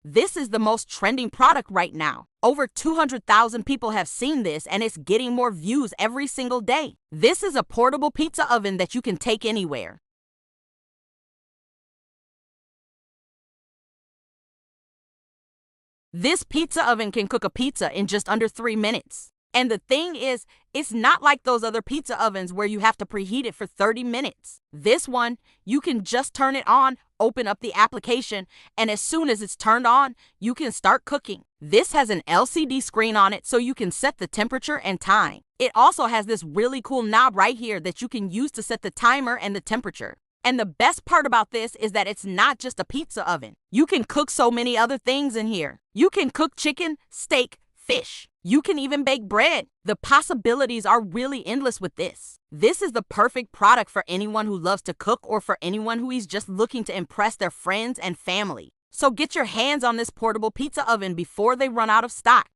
This is the most trending product right now. Over 200,000 people have seen this, and it's getting more views every single day. This is a portable pizza oven that you can take anywhere. This pizza oven can cook a pizza in just under 3 minutes. And the thing is, it's not like those other pizza ovens where you have to preheat it for 30 minutes. This one, you can just turn it on, open up the application, and as soon as it's turned on, you can start cooking. This has an LCD screen on it so you can set the temperature and time. It also has this really cool knob right here that you can use to set the timer and the temperature. And the best part about this is that it's not just a pizza oven. You can cook so many other things in here. You can cook chicken, steak, fish. You can even bake bread. The possibilities are really endless with this. This is the perfect product for anyone who loves to cook or for anyone who is just looking to impress their friends and family. So get your hands on this portable pizza oven before they run out of stock.